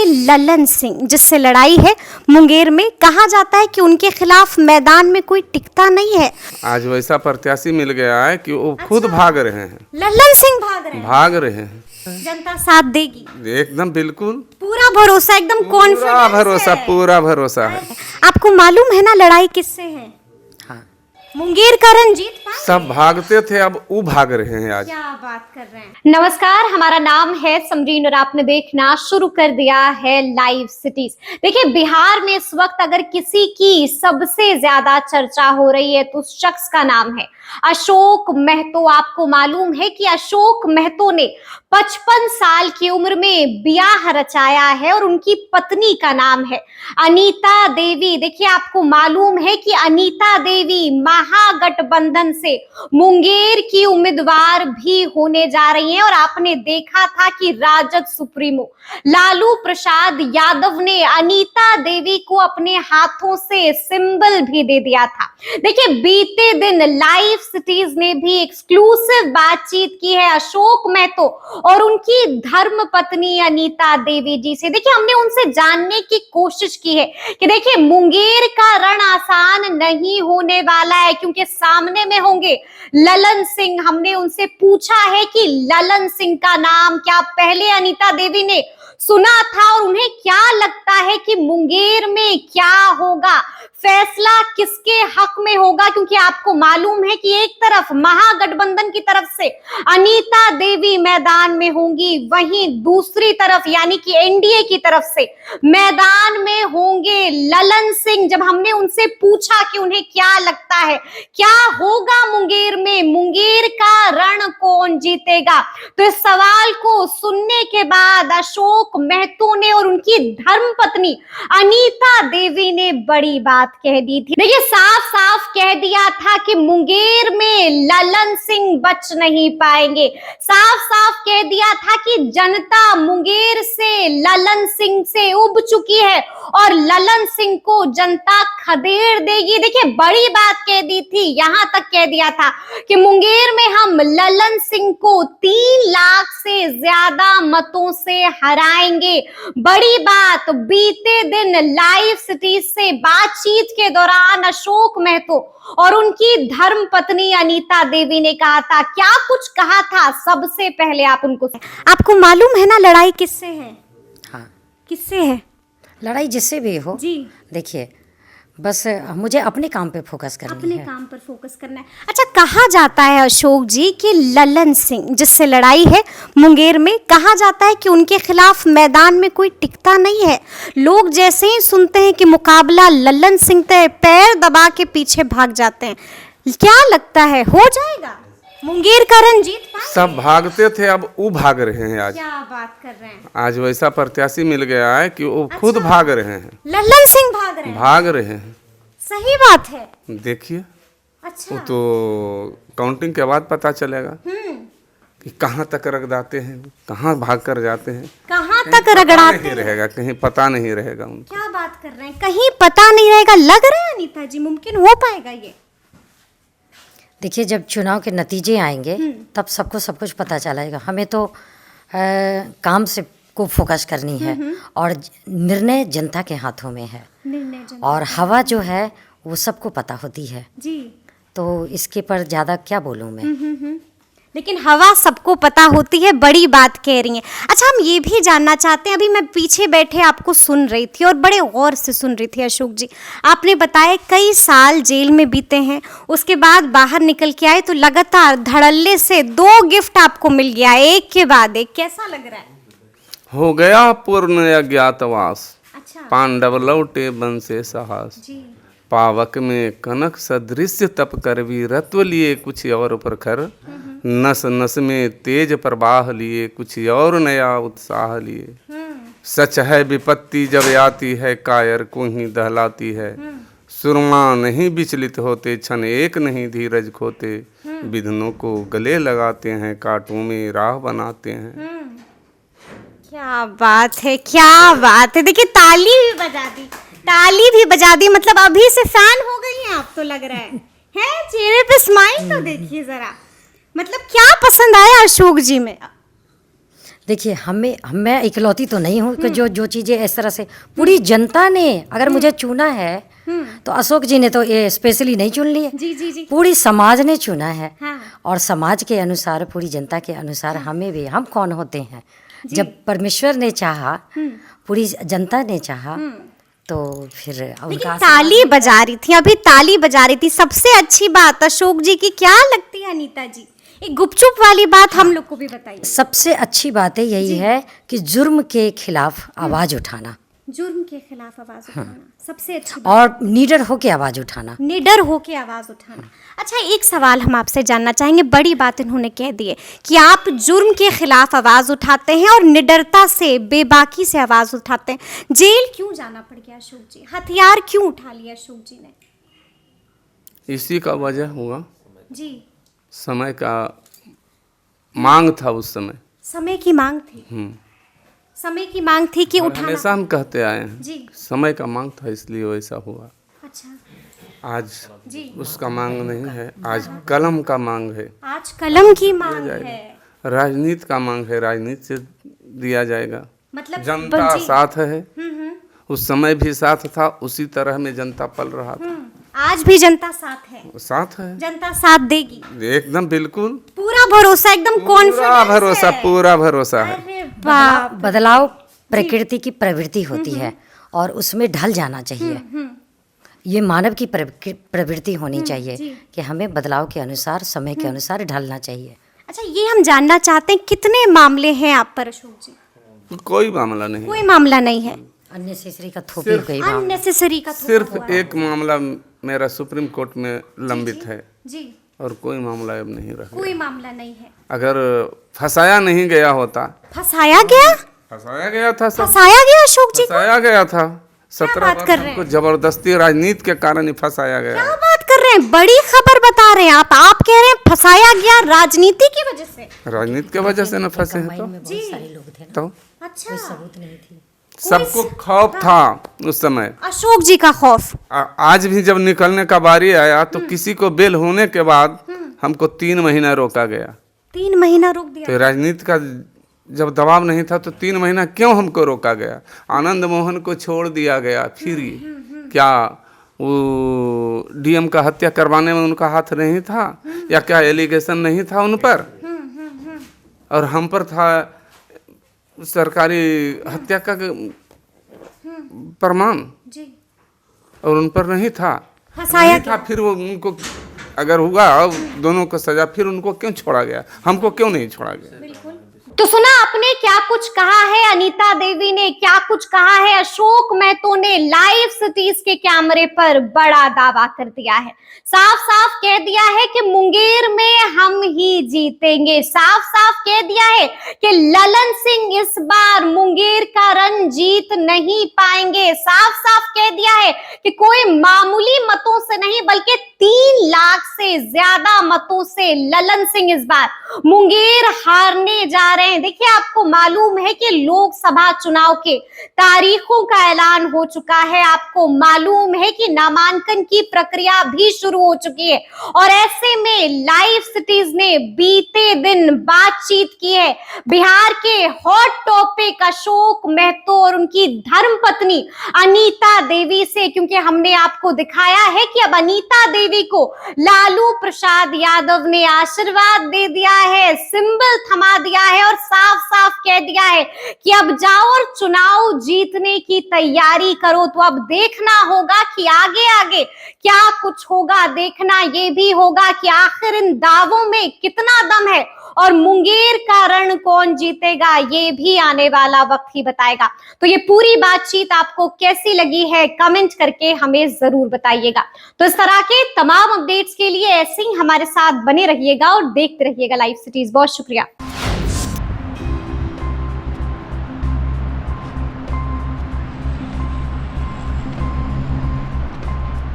ललन सिंह जिससे लड़ाई है मुंगेर में, कहा जाता है कि उनके खिलाफ मैदान में कोई टिकता नहीं है। आज वैसा प्रत्याशी मिल गया है कि वो खुद भाग रहे हैं। ललन सिंह भाग रहे हैं। जनता साथ देगी एकदम बिल्कुल, पूरा भरोसा, एकदम कॉन्फिडेंस, पूरा भरोसा है। आपको मालूम है ना लड़ाई किससे है? हाँ। मुंगेर का रण जीत पाएंगे? सब भागते थे, अब वो भाग रहे हैं आज। क्या बात कर रहे हैं। नमस्कार, हमारा नाम है समरीन और आपने देखना शुरू कर दिया है लाइव सिटीज। देखिए, बिहार में इस वक्त अगर किसी की सबसे ज्यादा चर्चा हो रही है तो उस शख्स का नाम है अशोक महतो। आपको मालूम है कि अशोक महतो ने 55 साल की उम्र में ब्याह रचाया है और उनकी पत्नी का नाम है अनीता देवी। देखिए, आपको मालूम है कि अनीता देवी महागठबंधन से मुंगेर की उम्मीदवार भी होने जा रही हैं और आपने देखा था कि राजद सुप्रीमो लालू प्रसाद यादव ने अनीता देवी को अपने हाथों से सिंबल भी दे दिया था। देखिए, बीते दिन लाइव सिटीज ने भी एक्सक्लूसिव बातचीत की है अशोक महतो और उनकी धर्म पत्नी अनीता देवी जी से। देखिए, हमने उनसे जानने की कोशिश की है कि देखिए, मुंगेर का रण आसान नहीं होने वाला है क्योंकि सामने में होंगे ललन सिंह। हमने उनसे पूछा है कि ललन सिंह का नाम क्या पहले अनीता देवी ने सुना था और उन्हें क्या लगता है कि मुंगेर में क्या होगा, फैसला किसके हक में होगा, क्योंकि आपको मालूम है कि एक तरफ महागठबंधन की तरफ से अनीता देवी मैदान में होंगी, वहीं दूसरी तरफ यानी कि एनडीए की तरफ से मैदान में होंगे ललन सिंह। जब हमने उनसे पूछा कि उन्हें क्या लगता है क्या होगा मुंगेर में, मुंगेर का रण कौन जीतेगा, तो इस सवाल को सुनने के बाद अशोक महतो ने और उनकी धर्मपत्नी अनीता देवी ने बड़ी बात कह दी थी। देखिए, साफ साफ कह दिया था कि मुंगेर में ललन सिंह बच नहीं पाएंगे। साफ साफ कह दिया था कि जनता मुंगेर से ललन सिंह से उब चुकी है और ललन सिंह को जनता खदेड़ देगी। देखिए, बड़ी बात कह दी थी, यहां तक कह दिया था कि मुंगेर में हम ललन सिंह को 3 लाख से ज्यादा मतों से हराएंगे। बड़ी बात बीते दिन लाइव सिटीज से बातचीत के दौरान अशोक महतो और उनकी धर्म पत्नी अनीता देवी ने कहा था। क्या कुछ कहा था, सबसे पहले आप उनको, आपको मालूम है ना लड़ाई किससे है? हाँ। किससे है? लड़ाई जिससे भी हो जी, देखिए, बस मुझे अपने काम पे फोकस करनी अपने है। काम पर फोकस करना है। अच्छा, कहा जाता है अशोक जी कि ललन सिंह जिससे लड़ाई है मुंगेर में, कहा जाता है कि उनके खिलाफ मैदान में कोई टिकता नहीं है। लोग जैसे ही सुनते हैं कि मुकाबला ललन सिंह तय, पैर दबा के पीछे भाग जाते हैं। क्या लगता है, हो जाएगा मुंगेर का रण जीत पाएंगे? सब भागते थे, अब वो भाग रहे हैं आज। क्या बात कर रहे हैं। आज वैसा प्रत्याशी मिल गया है कि वो खुद भाग रहे हैं। ललन सिंह भाग रहे हैं। सही बात है। देखिए, अच्छा, वो तो काउंटिंग के बाद पता चलेगा कि कहाँ तक रगड़ाते हैं, कहाँ भाग कर जाते हैं, कहाँ तक रगड़ाते नहीं रहेगा, कहीं पता नहीं रहेगा उनको। क्या बात कर रहे हैं, कहीं पता नहीं रहेगा। लग रहा है अनीता जी मुमकिन हो पाएगा ये? देखिए, जब चुनाव के नतीजे आएंगे तब सबको सब कुछ पता चलेगा। हमें तो काम से को फोकस करनी है और निर्णय जनता के हाथों में है और हवा जो है वो सबको पता होती है जी, तो इसके पर ज़्यादा क्या बोलूँ मैं। लेकिन हवा सबको पता होती है, बड़ी बात कह रही हैं। अच्छा, हम ये भी जानना चाहते हैं, अभी मैं पीछे बैठे आपको सुन रही थी और बड़े गौर से सुन रही थी अशोक जी, आपने बताया कई साल जेल में बीते हैं, उसके बाद बाहर निकल के आए तो लगातार धड़ल्ले से 2 गिफ्ट आपको मिल गया एक के बाद एक। कैसा लग रहा है? हो गया पूर्ण अज्ञातवास, अच्छा पांडव लौटे वन से साहस, जी, पावक में कनक सदृश तप कर वीरत्व लिए कुछ और प्रखर, नस नस में तेज प्रवाह लिए कुछ और नया उत्साह लिए। सच है विपत्ति जब आती है कायर को ही दहलाती है, सुरमा नहीं विचलित होते क्षण एक नहीं धीरज खोते, विघ्नों को गले लगाते हैं कांटों में राह बनाते हैं। क्या बात है, क्या बात है। देखिए, ताली भी बजा दी, ताली भी बजा दी, मतलब अभी से फैन हो गई हैं आप तो लग रहा है चेहरे पे स्माइल तो देखिए जरा। मतलब क्या पसंद आया अशोक जी में? देखिए मैं इकलौती तो नहीं हूँ कि जो चीज़ें इस तरह से पूरी जनता ने अगर मुझे चुना है तो अशोक जी ने तो ये स्पेशली नहीं चुन लिए, जी जी जी। पूरी समाज ने चुना है। हाँ। और समाज के अनुसार, पूरी जनता के अनुसार हमें भी, हम कौन होते हैं, जब परमेश्वर ने चाहा, पूरी जनता ने चाहा, तो फिर उनका ताली बजा रही थी, अभी ताली बजा रही थी। सबसे अच्छी बात अशोक जी की क्या लगती है अनीता जी? एक गुपचुप वाली बात हम लोग को भी बताइए। सबसे अच्छी बात यही है कि जुर्म के खिलाफ आवाज उठाना, जुर्म के खिलाफ आवाज उठाना सबसे अच्छी बात। और निडर होके आवाज उठाना, निडर होके आवाज उठाना। अच्छा, एक सवाल हम आपसे जानना चाहेंगे, बड़ी बात इन्होंने कह दी है कि आप जुर्म के खिलाफ आवाज उठाते हैं और निडरता से, बेबाकी से आवाज उठाते हैं। जेल क्यों जाना पड़ गया अशोक जी? हथियार क्यों उठा लिया अशोक जी ने? इसी का वजह हुआ, जी, समय का मांग था उस समय। समय की मांग थी। समय की मांग थी कि उठाना। हमेशा हम कहते आए हैं जी। समय का मांग था इसलिए वैसा हुआ। अच्छा आज जी। उसका मांग नहीं है, आज कलम का मांग है, आज कलम की मांग है। राजनीति का मांग है, राजनीति से दिया जाएगा। मतलब जनता जी। साथ है, उस समय भी साथ था, उसी तरह में जनता पल रहा था। आज भी जनता साथ है, साथ है, जनता साथ देगी, एकदम बिल्कुल पूरा भरोसा, एकदम पूरा कॉन्फिडेंस भरोसा, है। पूरा भरोसा है। अरे बाप, बदलाव प्रकृति की प्रवृत्ति होती है और उसमें ढल जाना चाहिए। ये मानव की प्रवृत्ति होनी चाहिए कि हमें बदलाव के अनुसार, समय के अनुसार ढलना चाहिए। अच्छा, ये हम जानना चाहते हैं कितने मामले हैं आप पर अशोक जी? कोई मामला नहीं, कोई मामला नहीं है। अननेसेसरी का थोपी गई मामला। अननेसेसरी का थोड़ा सिर्फ हुआ है। एक मामला मेरा सुप्रीम कोर्ट में लंबित है जी, और कोई मामला अब नहीं रहा। कोई मामला नहीं है। अगर फंसाया नहीं गया होता, फंसाया गया, फंसाया गया था सब, फंसाया गया अशोक जी को? फंसाया गया था। 17 बात कर रहे वर्ष को जबरदस्ती राजनीति के कारण ही फंसाया गया। क्या बात कर रहे हैं? बड़ी खबर बता रहे हैं आप कह रहे हैं फंसाया गया राजनीति की वजह से। राजनीति की वजह से न फंसे हैं कंबाइन में बहुत सारे लोग थे ना, तो अच्छा, सबूत नहीं थी। सबको खौफ था उस समय। अशोक जी का खौफ। आज भी जब निकलने का बारी आया तो किसी को बेल होने के बाद हमको 3 महीना रोका गया। 3 महीना रोक दिया। तो राजनीति का जब दबाव नहीं था तो 3 महीना क्यों हमको रोका गया? आनंद मोहन को छोड़ दिया गया, फिर क्या वो डीएम का हत्या करवाने में उनका हाथ नहीं था, या क्या एलिगेशन नहीं था उन पर, और हम पर था सरकारी हत्या का प्रमाण, जी, और उन पर नहीं था। फंसाया नहीं था, फिर वो उनको अगर हुआ दोनों को सजा, फिर उनको क्यों छोड़ा गया, हमको क्यों नहीं छोड़ा गया? तो सुना आपने क्या कुछ कहा है अनीता देवी ने, क्या कुछ कहा है अशोक महतो ने। लाइव सिटीज के कैमरे पर बड़ा दावा कर दिया है, साफ साफ कह दिया है कि मुंगेर में हम ही जीतेंगे। साफ साफ कह दिया है कि ललन सिंह इस बार मुंगेर का रन जीत नहीं पाएंगे। साफ साफ कह दिया है कि कोई मामूली मतों से नहीं बल्कि 3 लाख से ज्यादा मतों से ललन सिंह इस बार मुंगेर हारने जा रहे हैं। देखिए, आपको मालूम है कि लोकसभा चुनाव के तारीखों का ऐलान हो चुका है, आपको मालूम है कि नामांकन की प्रक्रिया भी शुरू हो चुकी है, और ऐसे में लाइव सिटीज ने बीते दिन बातचीत की है बिहार के हॉट टॉपिक अशोक महतो और उनकी धर्मपत्नी अनीता देवी से, क्योंकि हमने आपको दिखाया है कि अब अनीता देवी को लालू प्रसाद यादव ने आशीर्वाद दे दिया है, सिंबल थमा दिया है और साफ साफ कह दिया है कि अब जाओ और चुनाव जीतने की तैयारी करो। तो अब देखना होगा कि आगे आगे क्या कुछ होगा, देखना ये भी होगा कि आखिर इन दावों में कितना दम है और मुंगेर का रण कौन जीतेगा, ये भी आने वाला वक्त ही बताएगा। तो ये पूरी बातचीत आपको कैसी लगी है, कमेंट करके हमें जरूर बताइएगा। तो इस तरह के तमाम अपडेट्स के लिए ऐसे ही हमारे साथ बने रहिएगा और देखते रहिएगा लाइव सिटीज। बहुत शुक्रिया।